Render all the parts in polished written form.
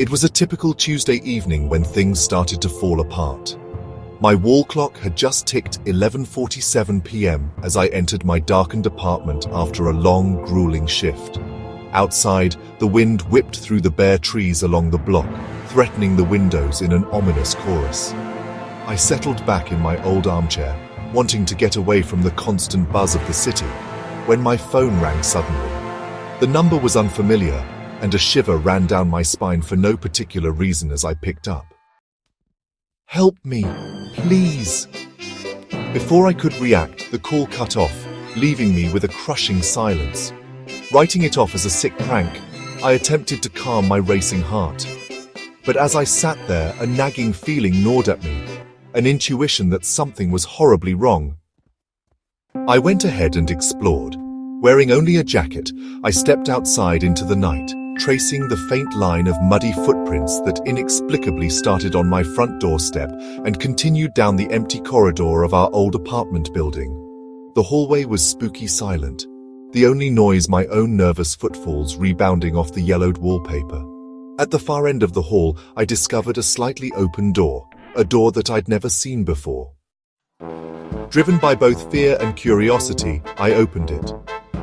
It was a typical Tuesday evening when things started to fall apart. My wall clock had just ticked 11:47 p.m. as I entered my darkened apartment after a long, grueling shift. Outside, the wind whipped through the bare trees along the block, threatening the windows in an ominous chorus. I settled back in my old armchair, wanting to get away from the constant buzz of the city, when my phone rang suddenly. The number was unfamiliar, and a shiver ran down my spine for no particular reason as I picked up. "Help me, please." Before I could react, the call cut off, leaving me with a crushing silence. Writing it off as a sick prank, I attempted to calm my racing heart. But as I sat there, a nagging feeling gnawed at me, an intuition that something was horribly wrong. I went ahead and explored. Wearing only a jacket, I stepped outside into the night, tracing the faint line of muddy footprints that inexplicably started on my front doorstep and continued down the empty corridor of our old apartment building. The hallway was spooky silent, the only noise my own nervous footfalls rebounding off the yellowed wallpaper. At the far end of the hall, I discovered a slightly open door, a door that I'd never seen before. Driven by both fear and curiosity, I opened it.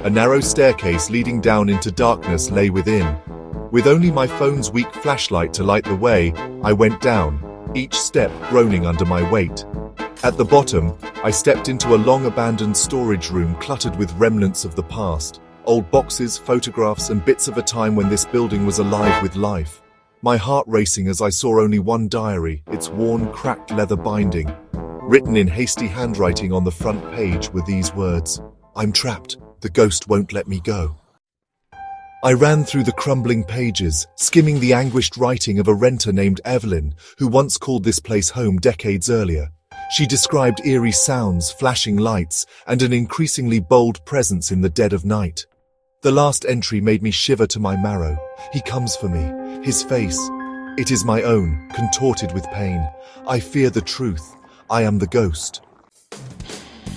A narrow staircase leading down into darkness lay within. With only my phone's weak flashlight to light the way, I went down, each step groaning under my weight. At the bottom, I stepped into a long-abandoned storage room cluttered with remnants of the past, old boxes, photographs, and bits of a time when this building was alive with life. My heart racing as I saw only one diary, its worn, cracked leather binding. Written in hasty handwriting on the front page were these words: "I'm trapped. The ghost won't let me go." I ran through the crumbling pages, skimming the anguished writing of a renter named Evelyn, who once called this place home decades earlier. She described eerie sounds, flashing lights, and an increasingly bold presence in the dead of night. The last entry made me shiver to my marrow. "He comes for me. His face. It is my own, contorted with pain. I fear the truth. I am the ghost."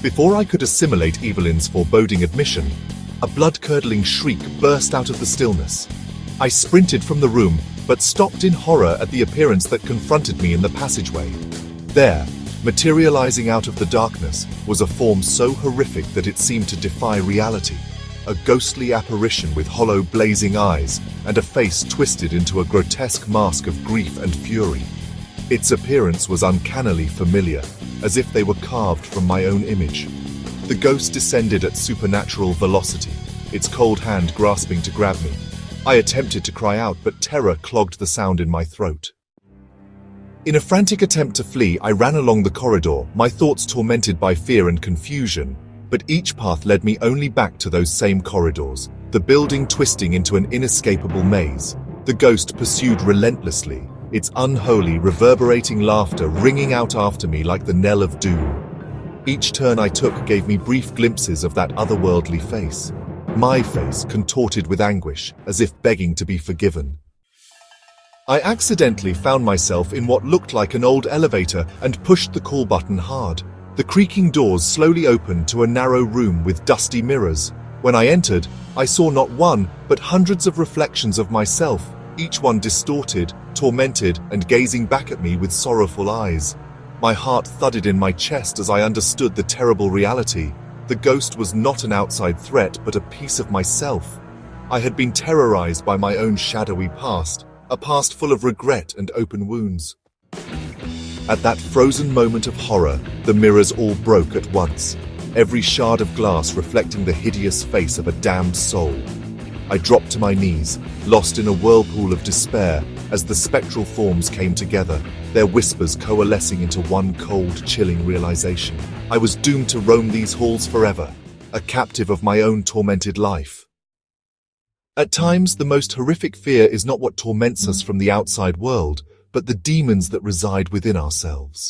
Before I could assimilate Evelyn's foreboding admission, a blood-curdling shriek burst out of the stillness. I sprinted from the room, but stopped in horror at the appearance that confronted me in the passageway. There, materializing out of the darkness, was a form so horrific that it seemed to defy reality. A ghostly apparition with hollow, blazing eyes, and a face twisted into a grotesque mask of grief and fury. Its appearance was uncannily familiar, as if they were carved from my own image. The ghost descended at supernatural velocity, its cold hand grasping to grab me. I attempted to cry out, but terror clogged the sound in my throat. In a frantic attempt to flee, I ran along the corridor, my thoughts tormented by fear and confusion. But each path led me only back to those same corridors, the building twisting into an inescapable maze. The ghost pursued relentlessly, its unholy, reverberating laughter ringing out after me like the knell of doom. Each turn I took gave me brief glimpses of that otherworldly face, my face contorted with anguish, as if begging to be forgiven. I accidentally found myself in what looked like an old elevator and pushed the call button hard. The creaking doors slowly opened to a narrow room with dusty mirrors. When I entered, I saw not one, but hundreds of reflections of myself, each one distorted, tormented, and gazing back at me with sorrowful eyes. My heart thudded in my chest as I understood the terrible reality. The ghost was not an outside threat, but a piece of myself. I had been terrorized by my own shadowy past, a past full of regret and open wounds. At that frozen moment of horror, the mirrors all broke at once, every shard of glass reflecting the hideous face of a damned soul. I dropped to my knees, lost in a whirlpool of despair, as the spectral forms came together, their whispers coalescing into one cold, chilling realization. I was doomed to roam these halls forever, a captive of my own tormented life. At times, the most horrific fear is not what torments us from the outside world, but the demons that reside within ourselves.